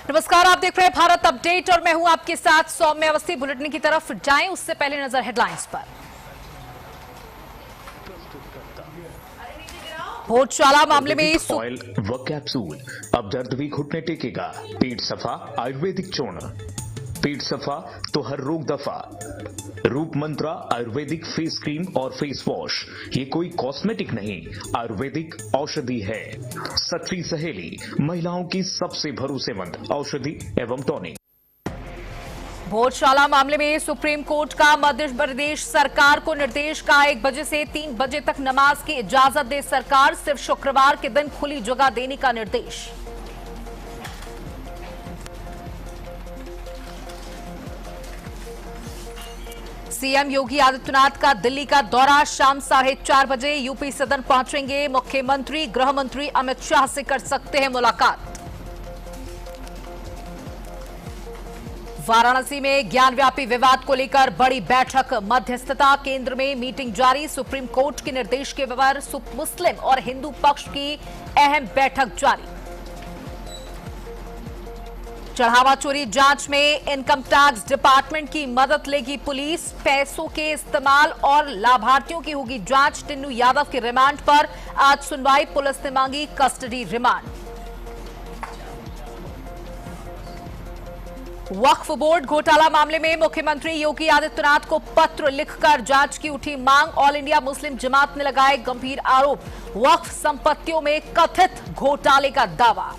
नमस्कार, आप देख रहे हैं भारत अपडेट और मैं हूं आपके साथ सौम्य अवस्थी। बुलेटिन की तरफ जाएं उससे पहले नजर हेडलाइंस पर। भोजशाला मामले में ऑयल व कैप्सूल, अब दर्द भी घुटने टेकेगा। पेट सफा आयुर्वेदिक चूर्ण, पेट सफा तो हर रोग दफा। रूप मंत्रा आयुर्वेदिक फेस क्रीम और फेस वॉश, ये कोई कॉस्मेटिक नहीं, आयुर्वेदिक औषधि है। सच्ची सहेली, महिलाओं की सबसे भरोसेमंद औषधि एवं टॉनिक। भोजशाला मामले में सुप्रीम कोर्ट का मध्य प्रदेश सरकार को निर्देश का 1 बजे से 3 बजे तक नमाज की इजाजत दे सरकार, सिर्फ शुक्रवार के दिन खुली जगह देने का निर्देश। सीएम योगी आदित्यनाथ का दिल्ली का दौरा, शाम 4:30 बजे यूपी सदन पहुंचेंगे मुख्यमंत्री। गृह मंत्री अमित शाह से कर सकते हैं मुलाकात। वाराणसी में ज्ञानव्यापी विवाद को लेकर बड़ी बैठक, मध्यस्थता केंद्र में मीटिंग जारी। सुप्रीम कोर्ट के निर्देश के बगैर मुस्लिम और हिंदू पक्ष की अहम बैठक जारी। चढ़ावा चोरी जांच में इनकम टैक्स डिपार्टमेंट की मदद लेगी पुलिस। पैसों के इस्तेमाल और लाभार्थियों की होगी जांच। टिन्नू यादव के रिमांड पर आज सुनवाई, पुलिस ने मांगी कस्टडी रिमांड। वक्फ बोर्ड घोटाला मामले में मुख्यमंत्री योगी आदित्यनाथ को पत्र लिखकर जांच की उठी मांग। ऑल इंडिया मुस्लिम जमात ने लगाए गंभीर आरोप, वक्फ संपत्तियों में कथित घोटाले का दावा।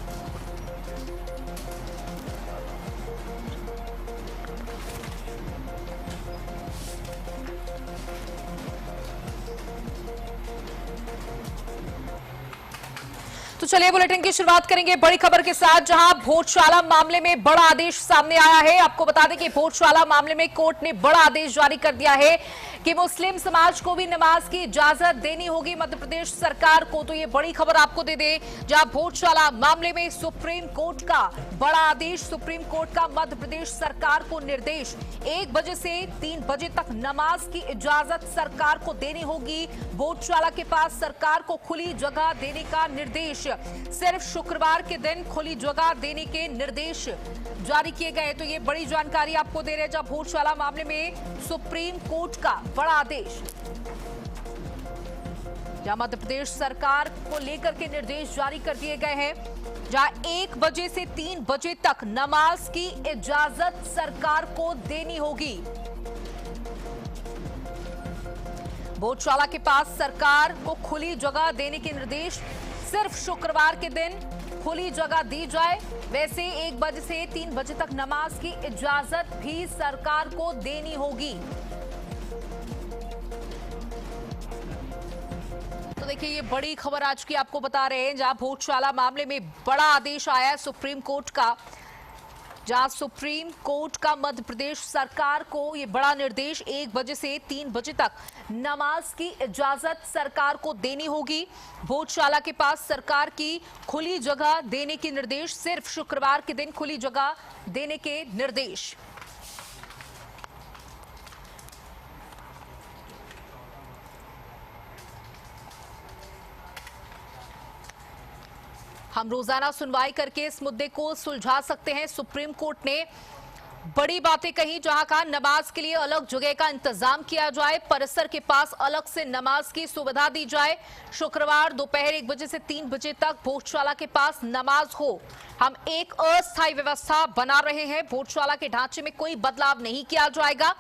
तो चलिए बुलेटिन की शुरुआत करेंगे बड़ी खबर के साथ, जहां भोजशाला मामले में बड़ा आदेश सामने आया है। आपको बता दें कि भोजशाला मामले में कोर्ट ने बड़ा आदेश जारी कर दिया है कि मुस्लिम समाज को भी नमाज की इजाजत देनी होगी मध्य प्रदेश सरकार को। तो ये बड़ी खबर आपको दे दे, जहां भोजशाला मामले में सुप्रीम कोर्ट का बड़ा आदेश, सुप्रीम कोर्ट का मध्य प्रदेश सरकार को निर्देश, 1 बजे से 3 बजे तक नमाज की इजाजत सरकार को देनी होगी। भोजशाला के पास सरकार को खुली जगह देने का निर्देश, सिर्फ शुक्रवार के दिन खुली जगह देने के निर्देश जारी किए गए। तो ये बड़ी जानकारी आपको दे रहे हैं, जहां भोजशाला मामले में सुप्रीम कोर्ट का बड़ा आदेश, जहां मध्य प्रदेश सरकार को लेकर के निर्देश जारी कर दिए गए हैं, जहां 1 बजे से 3 बजे तक नमाज की इजाजत सरकार को देनी होगी। भोजशाला के पास सरकार को खुली जगह देने के निर्देश, सिर्फ शुक्रवार के दिन खुली जगह दी जाए। वैसे 1 बजे से 3 बजे तक नमाज की इजाजत भी सरकार को देनी होगी। तो देखिए, ये बड़ी खबर आज की आपको बता रहे हैं, जहां भोजशाला मामले में बड़ा आदेश आया है सुप्रीम कोर्ट का, जहां सुप्रीम कोर्ट का मध्य प्रदेश सरकार को ये बड़ा निर्देश, 1 बजे से 3 बजे तक नमाज की इजाजत सरकार को देनी होगी। भोजशाला के पास सरकार की खुली जगह देने के निर्देश, सिर्फ शुक्रवार के दिन खुली जगह देने के निर्देश। हम रोजाना सुनवाई करके इस मुद्दे को सुलझा सकते हैं। सुप्रीम कोर्ट ने बड़ी बातें कही, जहां कहा नमाज के लिए अलग जगह का इंतजाम किया जाए, परिसर के पास अलग से नमाज की सुविधा दी जाए। शुक्रवार दोपहर 1 बजे से 3 बजे तक भोजशाला के पास नमाज हो। हम एक अस्थायी व्यवस्था बना रहे हैं, भोजशाला के ढांचे में कोई बदलाव नहीं किया जाएगा।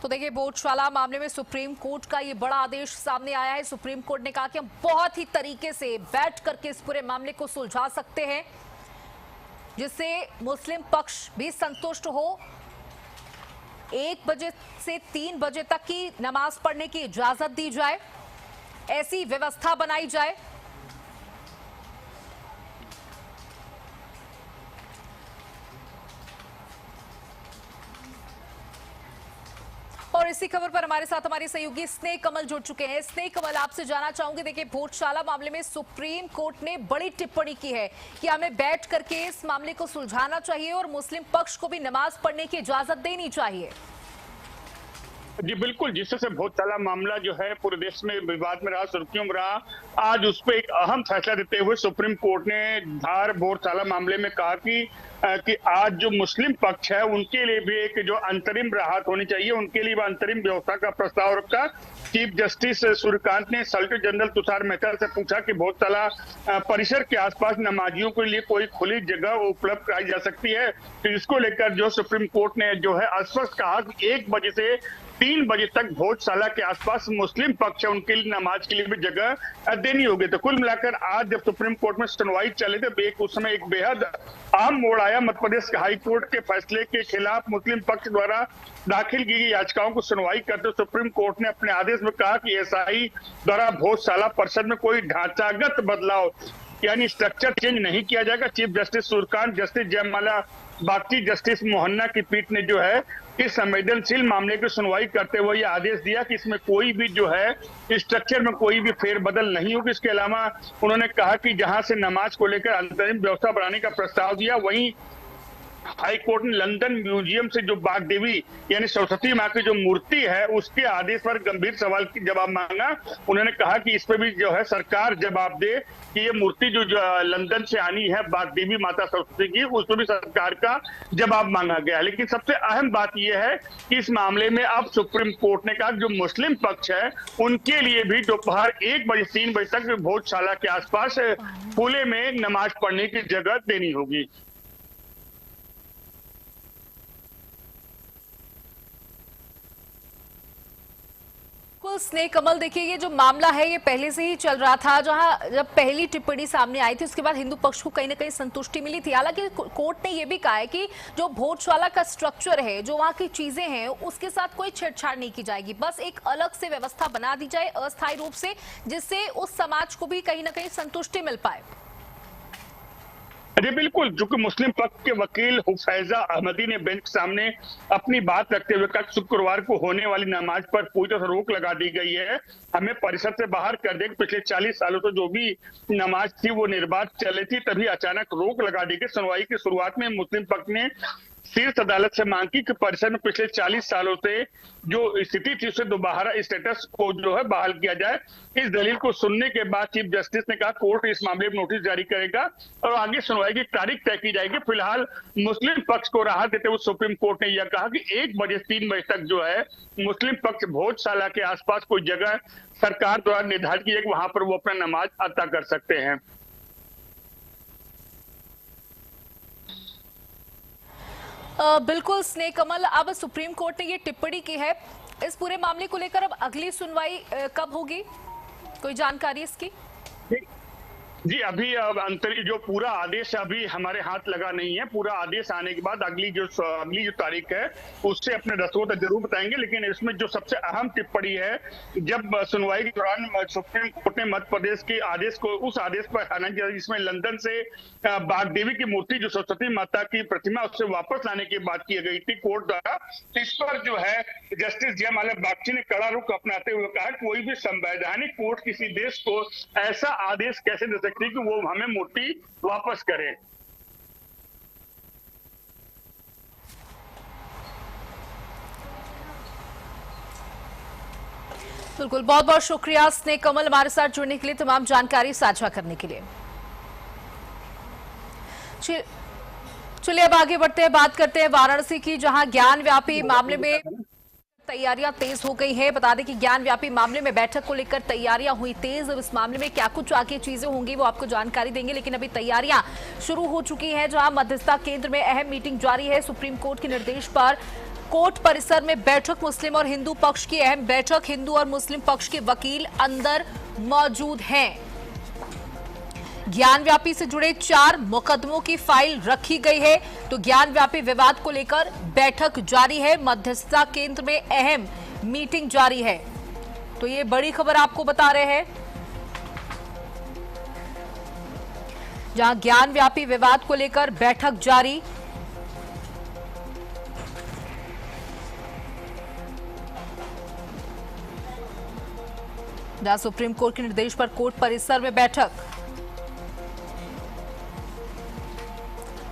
तो देखिए, भोजशाला मामले में सुप्रीम कोर्ट का ये बड़ा आदेश सामने आया है। सुप्रीम कोर्ट ने कहा कि हम बहुत ही तरीके से बैठ करके इस पूरे मामले को सुलझा सकते हैं, जिससे मुस्लिम पक्ष भी संतुष्ट हो। 1 बजे से 3 बजे तक की नमाज पढ़ने की इजाजत दी जाए, ऐसी व्यवस्था बनाई जाए। और इसी खबर पर हमारे साथ हमारे सहयोगी स्नेह कमल जुड़ चुके हैं। स्नेह कमल, आपसे जानना चाहूंगी, देखिए भोजशाला मामले में सुप्रीम कोर्ट ने बड़ी टिप्पणी की है कि हमें बैठ करके इस मामले को सुलझाना चाहिए और मुस्लिम पक्ष को भी नमाज पढ़ने की इजाजत देनी चाहिए। जी बिल्कुल, जिस तरह से भोजशाला मामला जो है पूरे देश में विवाद में रहा, सुर्खियों में रहा, आज उस पे एक अहम फैसला देते हुए सुप्रीम कोर्ट ने धार भोजशाला मामले में कहा कि आज जो मुस्लिम पक्ष है उनके लिए भी एक जो अंतरिम राहत होनी चाहिए, उनके लिए अंतरिम व्यवस्था का प्रस्ताव रखा। चीफ जस्टिस सूर्यकांत ने सॉलिसिटर जनरल तुषार मेहता से पूछा कि भोजशाला परिसर के आसपास नमाजियों के लिए कोई खुली जगह उपलब्ध कराई जा सकती है, तो इसको लेकर जो सुप्रीम कोर्ट ने जो है स्पष्ट कहा कि 1 बजे से 3 बजे तक भोजशाला के आसपास मुस्लिम पक्ष है उनके लिए नमाज के लिए भी जगह देनी होगी। तो कुल मिलाकर आज जब सुप्रीम कोर्ट में सुनवाई चले थे उस समय एक बेहद अहम मोड़ आया। मध्य प्रदेश हाई कोर्ट के फैसले के खिलाफ मुस्लिम पक्ष द्वारा दाखिल की गई याचिकाओं को सुनवाई करते सुप्रीम कोर्ट ने अपने आदेश में कहा कि एसआई द्वारा भोजशाला परिषद में कोई ढांचागत बदलाव यानी स्ट्रक्चर चेंज नहीं किया जाएगा। चीफ जस्टिस सूर्यकांत, जस्टिस जयमाला बागची, जस्टिस मोहन्ना की पीठ ने जो है इस संवेदनशील मामले की सुनवाई करते हुए यह आदेश दिया कि इसमें कोई भी जो है स्ट्रक्चर में कोई भी फेरबदल नहीं होगी। इसके अलावा उन्होंने कहा कि जहां से नमाज को लेकर अंतरिम व्यवस्था बनाने का प्रस्ताव दिया, वहीं हाई कोर्ट ने लंदन म्यूजियम से जो बाग देवी यानी सरस्वती माँ की जो मूर्ति है उसके आदेश पर गंभीर सवाल की जवाब मांगा। उन्होंने कहा कि इस पे भी जो है सरकार जवाब दे कि ये मूर्ति जो लंदन से आनी है बाग देवी माता सरस्वती की, उस पर भी सरकार का जवाब मांगा गया। लेकिन सबसे अहम बात यह है कि इस मामले में अब सुप्रीम कोर्ट ने कहा जो मुस्लिम पक्ष है उनके लिए भी दोपहर 1 बजे 3 बजे तक भोजशाला के आसपास खुले में नमाज पढ़ने की जगह देनी होगी। स्नेह कमल, देखिए ये जो मामला है ये पहले से ही चल रहा था। जहां जब पहली टिप्पणी सामने आई थी उसके बाद हिंदू पक्ष को कहीं ना कहीं संतुष्टि मिली थी। हालांकि कोर्ट ने ये भी कहा है कि जो भोजशाला का स्ट्रक्चर है, जो वहां की चीजें हैं, उसके साथ कोई छेड़छाड़ नहीं की जाएगी, बस एक अलग से व्यवस्था बना दी जाए अस्थायी रूप से, जिससे उस समाज को भी कहीं ना कहीं संतुष्टि मिल पाए। जी बिल्कुल, जो कि मुस्लिम पक्ष के वकील हुफैजा अहमदी ने बेंच के सामने अपनी बात रखते हुए कहा शुक्रवार को होने वाली नमाज पर पूरी तरह से रोक लगा दी गई है। हमें परिसर से बाहर कर दे। पिछले 40 सालों से जो भी नमाज थी वो निर्बाध चली थी, तभी अचानक रोक लगा दी गई। सुनवाई की शुरुआत में मुस्लिम पक्ष ने शीर्ष अदालत से मांग की कि परिसर में पिछले 40 सालों से जो स्थिति थी उसे दोबारा स्टेटस को जो है बहाल किया जाए। इस दलील को सुनने के बाद चीफ जस्टिस ने कहा कोर्ट इस मामले में नोटिस जारी करेगा और आगे सुनवाई की तारीख तय की जाएगी। फिलहाल मुस्लिम पक्ष को राहत देते हुए सुप्रीम कोर्ट ने यह कहा कि 1 बजे से 3 बजे तक जो है मुस्लिम पक्ष भोजशाला के आसपास कोई जगह सरकार द्वारा निर्धारित की जाएगी, वहां पर वो अपना नमाज अदा कर सकते हैं। बिल्कुल स्नेह कमल, अब सुप्रीम कोर्ट ने ये टिप्पणी की है, इस पूरे मामले को लेकर अब अगली सुनवाई कब होगी, कोई जानकारी इसकी? जी अभी जो पूरा आदेश अभी हमारे हाथ लगा नहीं है। पूरा आदेश आने के बाद अगली जो तारीख है उससे अपने दस्तखत जरूर बताएंगे। लेकिन इसमें जो सबसे अहम टिप्पणी है, जब सुनवाई के दौरान सुप्रीम कोर्ट ने मध्य प्रदेश के आदेश को उस आदेश पर हटाने किया जिसमें लंदन से बाग देवी की मूर्ति जो सरस्वती माता की प्रतिमा उससे वापस लाने की बात की गई थी कोर्ट द्वारा। इस पर जो है जस्टिस जयमाला बागची ने कड़ा रुख अपनाते हुए कहा कोई भी संवैधानिक कोर्ट किसी देश को ऐसा आदेश कैसे दे सकती कि वो हमें मूर्ति वापस करे। बिल्कुल, बहुत बहुत शुक्रिया स्नेह कमल हमारे साथ जुड़ने के लिए, तमाम जानकारी साझा करने के लिए। चलिए अब आगे बढ़ते हैं, बात करते हैं वाराणसी की, जहां ज्ञान व्यापी मामले में तैयारियां तेज हो गई है। बता दें कि ज्ञान व्यापी मामले में बैठक को लेकर तैयारियां हुई तेज। अब इस मामले में क्या कुछ आगे चीजें होंगी वो आपको जानकारी देंगे, लेकिन अभी तैयारियां शुरू हो चुकी हैं, जहां मध्यस्थता केंद्र में अहम मीटिंग जारी है। सुप्रीम कोर्ट के निर्देश पर कोर्ट परिसर में बैठक, मुस्लिम और हिंदू पक्ष की अहम बैठक, हिंदू और मुस्लिम पक्ष के वकील अंदर मौजूद हैं। ज्ञान व्यापी से जुड़े 4 मुकदमों की फाइल रखी गई है, तो ज्ञान व्यापी विवाद को लेकर बैठक जारी है। मध्यस्थता केंद्र में अहम मीटिंग जारी है, तो ये बड़ी खबर आपको बता रहे हैं, जहां ज्ञान व्यापी विवाद को लेकर बैठक जारी। जहां सुप्रीम कोर्ट के निर्देश पर कोर्ट परिसर में बैठक,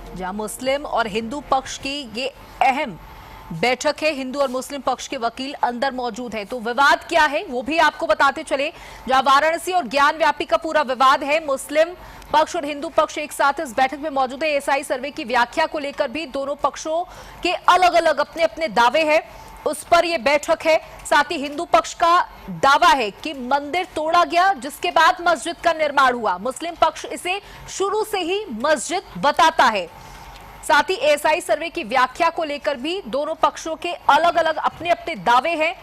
जहां मुस्लिम और हिंदू पक्ष की ये अहम बैठक है। हिंदू और मुस्लिम पक्ष के वकील अंदर मौजूद है। तो विवाद क्या है वो भी आपको बताते चले। जहां वाराणसी और ज्ञान व्यापी का पूरा विवाद है, मुस्लिम पक्ष और हिंदू पक्ष एक साथ इस बैठक में मौजूद है। एएसआई सर्वे की व्याख्या को लेकर भी दोनों पक्षों के अलग अलग अपने अपने दावे हैं, उस पर यह बैठक है। साथ ही हिंदू पक्ष का दावा है कि मंदिर तोड़ा गया जिसके बाद मस्जिद का निर्माण हुआ। मुस्लिम पक्ष इसे शुरू से ही मस्जिद बताता है। साथ ही एएसआई सर्वे की व्याख्या को लेकर भी दोनों पक्षों के अलग अलग अपने अपने दावे हैं।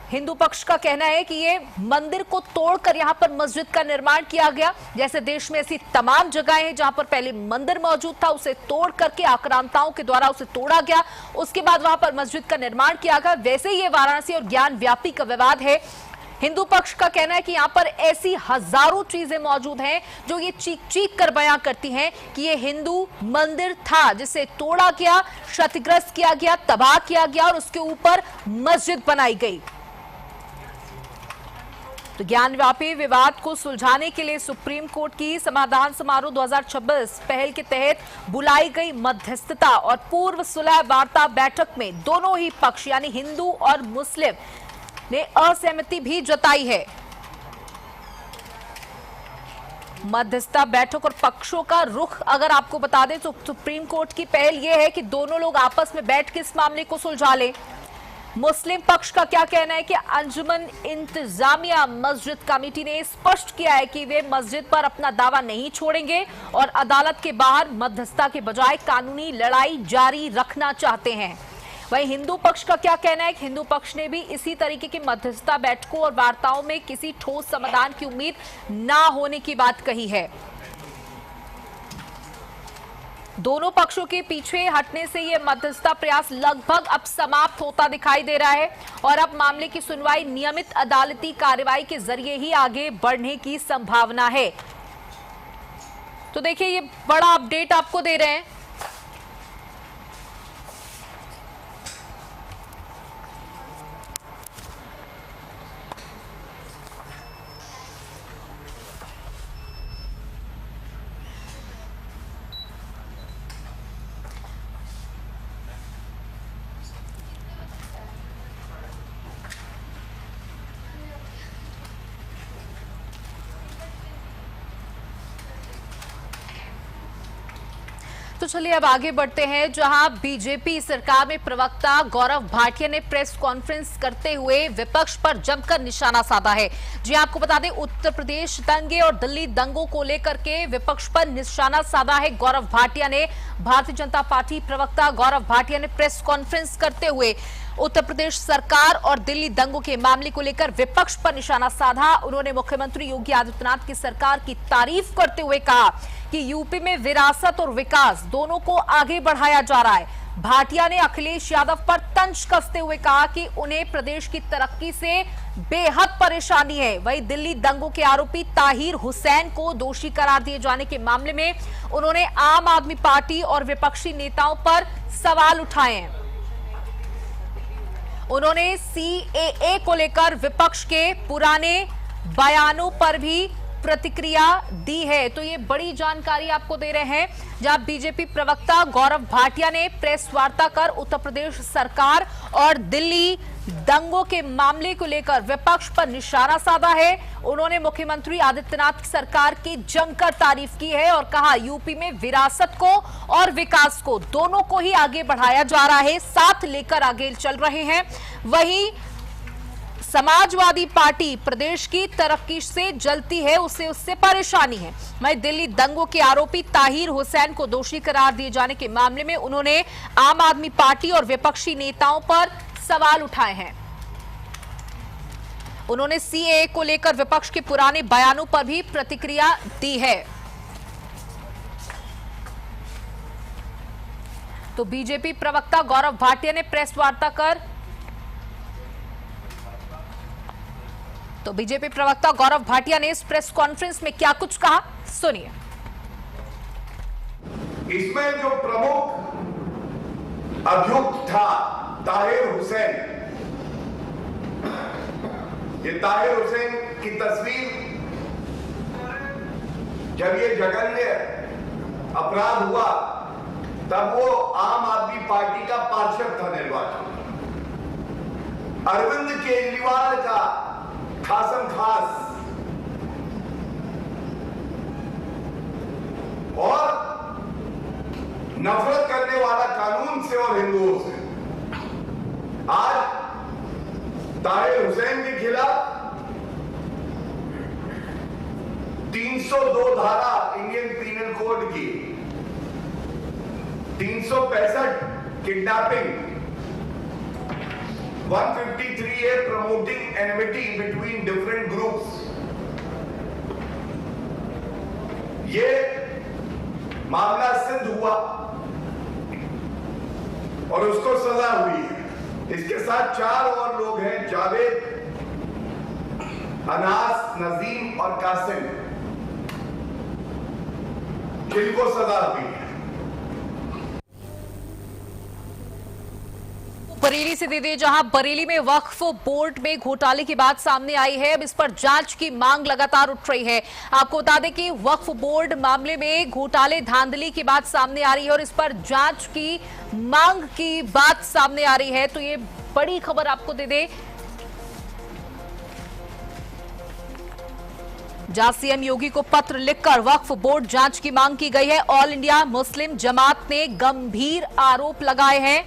हिंदू पक्ष का कहना है कि ये मंदिर को तोड़कर यहां पर मस्जिद का निर्माण किया गया। जैसे देश में ऐसी तमाम जगहें हैं जहां पर पहले मंदिर मौजूद था, उसे तोड़ करके आक्रांताओं के द्वारा उसे तोड़ा गया, उसके बाद वहां पर मस्जिद का निर्माण किया गया। वैसे ही ये वाराणसी और ज्ञान व्यापी का विवाद है। हिंदू पक्ष का कहना है कि यहां पर ऐसी हजारों चीजें मौजूद हैं जो ये चीख चीख कर बयां करती हैं कि ये हिंदू मंदिर था जिसे तोड़ा गया, क्षतिग्रस्त किया गया, तबाह किया गया और उसके ऊपर मस्जिद बनाई गई। तो ज्ञान व्यापी विवाद को सुलझाने के लिए सुप्रीम कोर्ट की समाधान समारोह 2026 पहल के तहत बुलाई गई मध्यस्थता और पूर्व सुलह वार्ता बैठक में दोनों ही पक्ष यानी हिंदू और मुस्लिम ने असहमति भी जताई है। मध्यस्थता बैठक और पक्षों का रुख अगर आपको बता दें तो सुप्रीम कोर्ट की पहल यह है कि दोनों लोग आपस में बैठ के इस मामले को सुलझा लें। मुस्लिम पक्ष का क्या कहना है कि अंजुमन इंतजामिया मस्जिद कमेटी ने स्पष्ट किया है कि वे मस्जिद पर अपना दावा नहीं छोड़ेंगे और अदालत के बाहर मध्यस्थता के बजाय कानूनी लड़ाई जारी रखना चाहते हैं। वहीं हिंदू पक्ष का क्या कहना है कि हिंदू पक्ष ने भी इसी तरीके की मध्यस्थता बैठकों और वार्ताओं में किसी ठोस समाधान की उम्मीद ना होने की बात कही है। दोनों पक्षों के पीछे हटने से यह मध्यस्थता प्रयास लगभग अब समाप्त होता दिखाई दे रहा है और अब मामले की सुनवाई नियमित अदालती कार्रवाई के जरिए ही आगे बढ़ने की संभावना है। तो देखिए ये बड़ा अपडेट आपको दे रहे हैं। तो चलिए अब आगे बढ़ते हैं, जहां बीजेपी सरकार में प्रवक्ता गौरव भाटिया ने प्रेस कॉन्फ्रेंस करते हुए विपक्ष पर जमकर निशाना साधा है। जी आपको बता दें, उत्तर प्रदेश दंगे और दिल्ली दंगों को लेकर के विपक्ष पर निशाना साधा है गौरव भाटिया ने। भारतीय जनता पार्टी प्रवक्ता गौरव भाटिया ने प्रेस कॉन्फ्रेंस करते हुए उत्तर प्रदेश सरकार और दिल्ली दंगों के मामले को लेकर विपक्ष पर निशाना साधा। उन्होंने मुख्यमंत्री योगी आदित्यनाथ की सरकार की तारीफ करते हुए कहा कि यूपी में विरासत और विकास दोनों को आगे बढ़ाया जा रहा है। भाटिया ने अखिलेश यादव पर तंज कसते हुए कहा कि उन्हें प्रदेश की तरक्की से बेहद परेशानी है। वहीं दिल्ली दंगों के आरोपी ताहिर हुसैन को दोषी करार दिए जाने के मामले में उन्होंने आम आदमी पार्टी और विपक्षी नेताओं पर सवाल उठाए हैं। उन्होंने सीएए को लेकर विपक्ष के पुराने बयानों पर भी प्रतिक्रिया दी है। तो ये बड़ी जानकारी आपको दे रहे हैं, जहां बीजेपी प्रवक्ता गौरव भाटिया ने प्रेस वार्ता कर उत्तर प्रदेश सरकार और दिल्ली दंगों के मामले को लेकर विपक्ष पर निशाना साधा है। उन्होंने मुख्यमंत्री आदित्यनाथ की सरकार की जमकर तारीफ की है और कहा यूपी में विरासत को और विकास को दोनों को ही आगे बढ़ाया जा रहा है, साथ लेकर आगे चल रहे हैं। वहीं समाजवादी पार्टी प्रदेश की तरक्की से जलती है, उससे परेशानी है। वहीं दिल्ली दंगों के आरोपी ताहिर हुसैन को दोषी करार दिए जाने के मामले में उन्होंने आम आदमी पार्टी और विपक्षी नेताओं पर सवाल उठाए हैं। उन्होंने सीएए को लेकर विपक्ष के पुराने बयानों पर भी प्रतिक्रिया दी है। तो बीजेपी प्रवक्ता गौरव भाटिया ने प्रेस वार्ता कर बीजेपी प्रवक्ता गौरव भाटिया ने इस प्रेस कॉन्फ्रेंस में क्या कुछ कहा, सुनिए। इसमें जो प्रमुख अभियुक्त था ताहिर हुसैन, ये ताहिर हुसैन की तस्वीर जब ये जघन्य अपराध हुआ तब वो आम आदमी पार्टी का पार्षद था निर्वाचन। अरविंद केजरीवाल का खासम खास और नफरत करने वाला कानून से और हिंदुओं से आज ताहिर हुसैन के खिलाफ 302 धारा इंडियन पीनल कोड की, 365 kidnapping, 153A promoting enmity between different groups, ये मामला सिद्ध हुआ और उसको सजा हुई है। इसके साथ 4 और लोग हैं, जावेद, अनास, नजीम और कासिम, जिनको सजा हुई है। बरेली से दे दिए, जहां बरेली में वक्फ बोर्ड में घोटाले की बात सामने आई है। अब इस पर जांच की मांग लगातार उठ रही है। आपको बता दें कि वक्फ बोर्ड मामले में घोटाले धांधली की बात सामने आ रही है और इस पर जांच की मांग की बात सामने आ रही है। तो ये बड़ी खबर आपको दे दे, जहां सीएम योगी को पत्र लिखकर वक्फ बोर्ड जांच की मांग की गई है। ऑल इंडिया मुस्लिम जमात ने गंभीर आरोप लगाए हैं।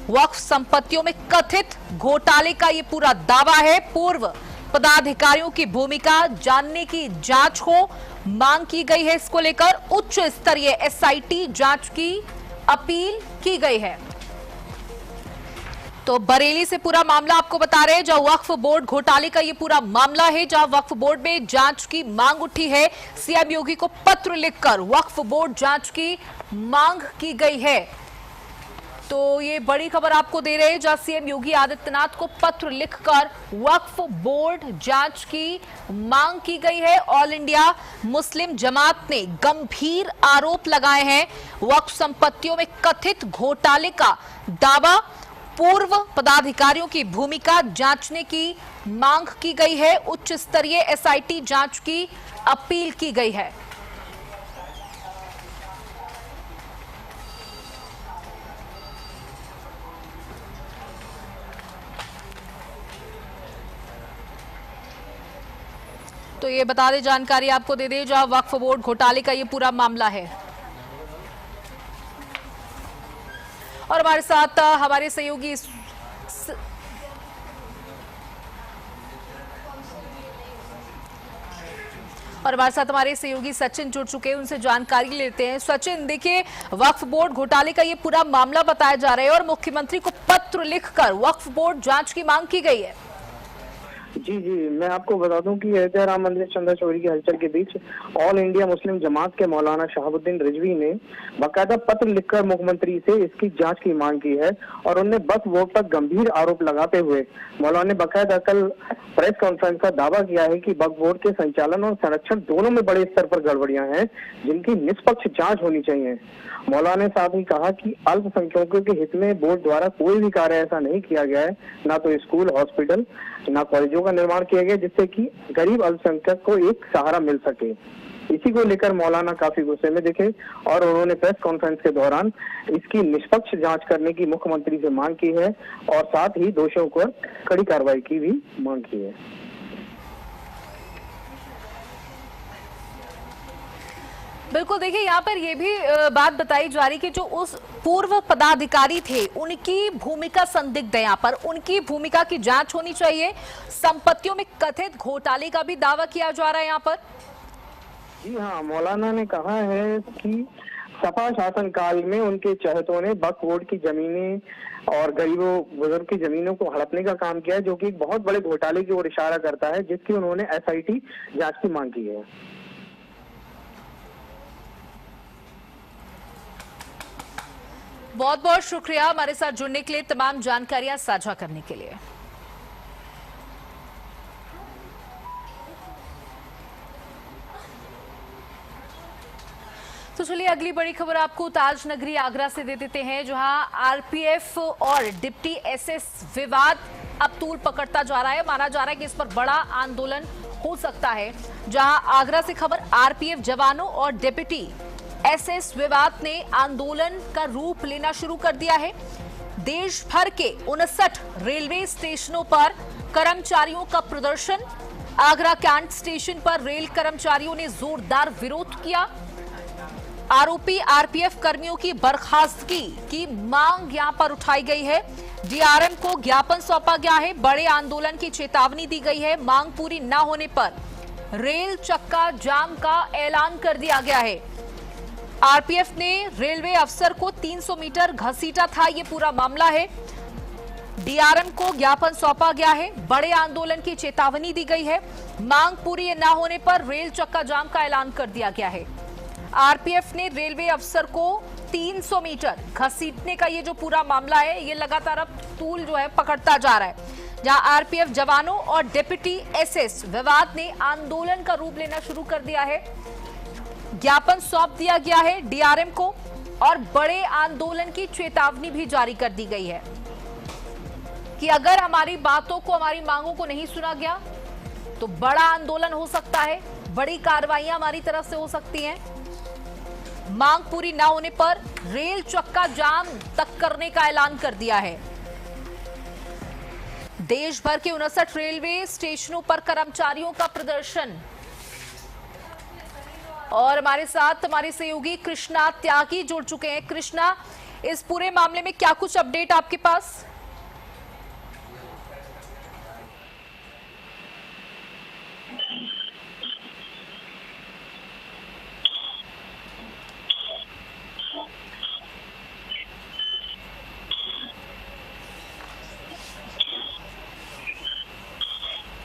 वक्फ संपत्तियों में कथित घोटाले का ये पूरा दावा है। पूर्व पदाधिकारियों की भूमिका जानने की जांच हो मांग की गई है। इसको लेकर उच्च स्तरीय एसआईटी जांच की अपील की गई है। तो बरेली से पूरा मामला आपको बता रहे हैं, जहां वक्फ बोर्ड घोटाले का ये पूरा मामला है, जहां वक्फ बोर्ड में जांच की मांग उठी है। सीएम योगी को पत्र लिखकर वक्फ बोर्ड जांच की मांग की गई है। तो ये बड़ी खबर आपको दे रहे हैं, जहां सीएम योगी आदित्यनाथ को पत्र लिखकर वक्फ बोर्ड जांच की मांग की गई है। ऑल इंडिया मुस्लिम जमात ने गंभीर आरोप लगाए हैं। वक्फ संपत्तियों में कथित घोटाले का दावा, पूर्व पदाधिकारियों की भूमिका जांचने की मांग की गई है। उच्च स्तरीय एसआईटी जांच की अपील की गई है। तो ये बता दें, जानकारी आपको दे दें, जहां वक्फ बोर्ड घोटाले का ये पूरा मामला है। और हमारे साथ हमारे सहयोगी सचिन जुड़ चुके हैं, उनसे जानकारी लेते हैं। सचिन, देखिए, वक्फ बोर्ड घोटाले का ये पूरा मामला बताया जा रहा है और मुख्यमंत्री को पत्र लिखकर वक्फ बोर्ड जांच की मांग की गई है। जी, मैं आपको बता दूं कि अयोध्या राम मंदिर चंदा चोरी की हलचल के बीच ऑल इंडिया मुस्लिम जमात के मौलाना शहाबुद्दीन रिजवी ने बाकायदा पत्र लिखकर मुख्यमंत्री से इसकी जांच की मांग की है और उन्होंने वक्फ बोर्ड पर गंभीर आरोप लगाते हुए मौलाना ने बाकायदा कल प्रेस कॉन्फ्रेंस का दावा किया है कि वक्फ बोर्ड के संचालन और संरक्षण दोनों में बड़े स्तर पर गड़बड़ियां हैं, जिनकी निष्पक्ष जांच होनी चाहिए। मौलाना ने साथ ही कहा कि अल्पसंख्यकों के हित में बोर्ड द्वारा कोई भी कार्य ऐसा नहीं किया गया है, ना तो स्कूल, हॉस्पिटल, ना कॉलेजों का निर्माण किया गया जिससे कि गरीब अल्पसंख्यक को एक सहारा मिल सके। इसी को लेकर मौलाना काफी गुस्से में दिखे और उन्होंने प्रेस कॉन्फ्रेंस के दौरान इसकी निष्पक्ष जांच करने की मुख्यमंत्री से मांग की है और साथ ही दोषियों को कड़ी कार्रवाई की भी मांग की है। बिल्कुल, देखिए, यहाँ पर यह भी बात बताई जा रही कि जो उस पूर्व पदाधिकारी थे उनकी भूमिका संदिग्ध है। यहाँ पर उनकी भूमिका की जांच होनी चाहिए। संपत्तियों में कथित घोटाले का भी दावा किया जा रहा है यहाँ पर। जी हाँ, मौलाना ने कहा है कि सपा शासन काल में उनके चहेतों ने वक्फ बोर्ड की जमीनें और गरीबों बुजुर्ग की जमीनों को हड़पने का काम किया है, जो कि एक बहुत बड़े घोटाले की ओर इशारा करता है, जिसकी उन्होंने एसआईटी जांच की मांग की है। बहुत बहुत शुक्रिया हमारे साथ जुड़ने के लिए, तमाम जानकारियां साझा करने के लिए। तो चलिए, अगली बड़ी खबर आपको ताज नगरी आगरा से दे देते हैं, जहां आरपीएफ और डिप्टी एसएस विवाद अब तूल पकड़ता जा रहा है। माना जा रहा है कि इस पर बड़ा आंदोलन हो सकता है। जहां आगरा से खबर, आरपीएफ जवानों और डिप्टी एसएस विवाद ने आंदोलन का रूप लेना शुरू कर दिया है। देश भर के 59 रेलवे स्टेशनों पर कर्मचारियों का प्रदर्शन। आगरा कैंट स्टेशन पर रेल कर्मचारियों ने जोरदार विरोध किया। आरोपी आरपीएफ कर्मियों की बर्खास्तगी की मांग यहां पर उठाई गई है। डीआरएम को ज्ञापन सौंपा गया है। बड़े आंदोलन की चेतावनी दी गई है। मांग पूरी न होने पर रेल चक्का जाम का ऐलान कर दिया गया है। आरपीएफ ने रेलवे अफसर को 300 मीटर घसीटा था, ये पूरा मामला है। डीआरएम को ज्ञापन सौंपा गया है। बड़े आंदोलन की चेतावनी दी गई है। मांग पूरी न होने पर रेल चक्का जाम का ऐलान कर दिया गया है। आरपीएफ ने रेलवे अफसर को 300 मीटर घसीटने का ये जो पूरा मामला है, ये लगातार अब तूल जो है पकड़ता जा रहा है। जहां आरपीएफ जवानों और डिप्टी एसएस विवाद ने आंदोलन का रूप लेना शुरू कर दिया है। ज्ञापन सौंप दिया गया है डीआरएम को और बड़े आंदोलन की चेतावनी भी जारी कर दी गई है कि अगर हमारी बातों को, हमारी मांगों को नहीं सुना गया तो बड़ा आंदोलन हो सकता है, बड़ी कार्रवाइयां हमारी तरफ से हो सकती हैं। मांग पूरी न होने पर रेल चक्का जाम तक करने का ऐलान कर दिया है। देश भर के 59 रेलवे स्टेशनों पर कर्मचारियों का प्रदर्शन। और हमारे साथ हमारे सहयोगी कृष्णा त्यागी जुड़ चुके हैं। कृष्णा, इस पूरे मामले में क्या कुछ अपडेट आपके पास?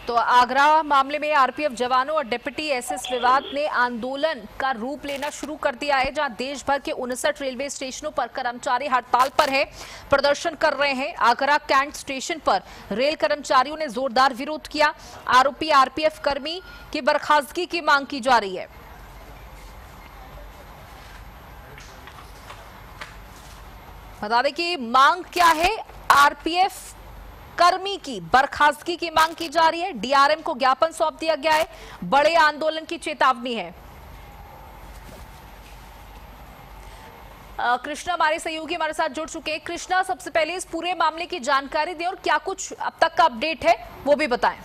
तो आगरा मामले में आरपीएफ जवानों और डिप्टी एसएस विवाद ने आंदोलन का रूप लेना शुरू कर दिया है, जहां देश भर के 59 रेलवे स्टेशनों पर कर्मचारी हड़ताल पर है, प्रदर्शन कर रहे हैं। आगरा कैंट स्टेशन पर रेल कर्मचारियों ने जोरदार विरोध किया। आरोपी आरपीएफ कर्मी की बर्खास्तगी की मांग की जा रही है। बता दें कि मांग क्या है, आरपीएफ कर्मी की बर्खास्तगी की मांग की जा रही है। डीआरएम को ज्ञापन सौंप दिया गया है। बड़े आंदोलन की चेतावनी है। कृष्णा हमारे सहयोगी हमारे साथ जुड़ चुके हैं। कृष्णा, सबसे पहले इस पूरे मामले की जानकारी दें और क्या कुछ अब तक का अपडेट है वो भी बताएं।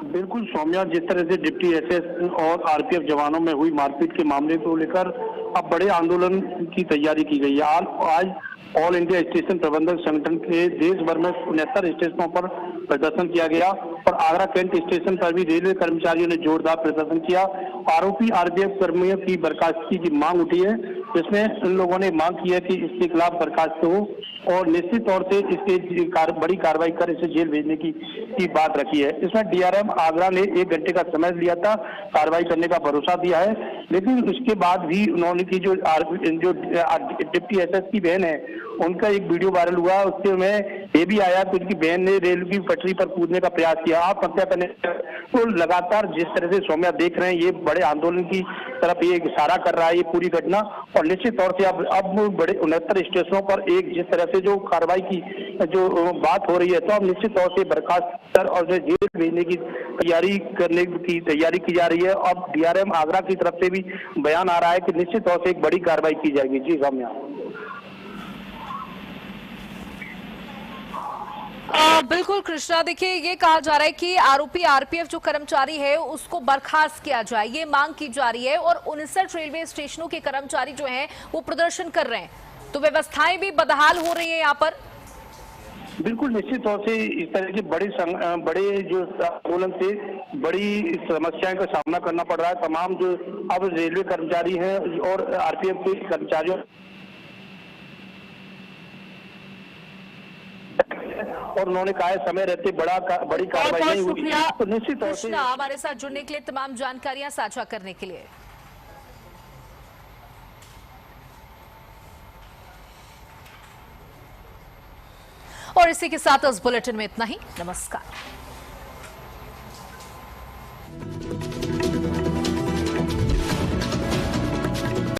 बिल्कुल सौम्या, जिस तरह से डिप्टी एसएस और आरपीएफ जवानों में हुई मारपीट के मामले को लेकर अब बड़े आंदोलन की तैयारी की गई है। आज ऑल इंडिया स्टेशन प्रबंधक संगठन के देश भर में 69 स्टेशनों पर प्रदर्शन किया गया और आगरा कैंट स्टेशन पर भी रेलवे कर्मचारियों ने जोरदार प्रदर्शन किया। आरोपी आरपीएफ कर्मियों की बर्खास्तगी की मांग उठी है, जिसमें इन लोगों ने मांग की है कि इसके खिलाफ बर्खास्त हो और निश्चित तौर से इसके बड़ी कार्रवाई कर इसे जेल भेजने की बात रखी है। इसमें डीआरएम आगरा ने 1 घंटे का समय लिया था, कार्रवाई करने का भरोसा दिया है, लेकिन उसके बाद भी उन्होंने की जो डिप्टी एसएस की बहन है उनका एक वीडियो वायरल हुआ, उसमें ये भी आया कि उनकी बहन ने रेल की पटरी पर कूदने का प्रयास किया, आत्महत्या करने। तो लगातार जिस तरह से सौम्या देख रहे हैं, ये बड़े आंदोलन की तरफ ये इशारा कर रहा है ये पूरी घटना। और निश्चित तौर से अब बड़े 69 स्टेशनों पर एक जिस तरह से जो कार्रवाई की जो बात हो रही है, तो अब निश्चित तौर से बर्खास्त और जेल भेजने की तैयारी की जा रही है। अब डीआरएम आगरा की तरफ से भी बयान आ रहा है कि निश्चित तौर से एक बड़ी कार्रवाई की जाएगी। जी सौम्या। बिल्कुल कृष्णा, देखिए ये कहा जा रहा है कि आरोपी आरपीएफ जो कर्मचारी है उसको बर्खास्त किया जाए, ये मांग की जा रही है और 59 रेलवे स्टेशनों के कर्मचारी जो हैं वो प्रदर्शन कर रहे हैं, तो व्यवस्थाएं भी बदहाल हो रही है यहाँ पर। बिल्कुल निश्चित तौर से इस तरह के बड़े जो आंदोलन से बड़ी समस्याओं का सामना करना पड़ रहा है। तमाम जो अब रेलवे कर्मचारी हैं और आरपीएफ के कर्मचारियों और उन्होंने कहा है समय रहते बड़ी कार्रवाई नहीं हुई, तो निश्चित तौर से हमारे साथ जुड़ने के लिए, तमाम जानकारियां साझा करने के लिए। और इसी के साथ इस बुलेटिन में इतना ही। नमस्कार।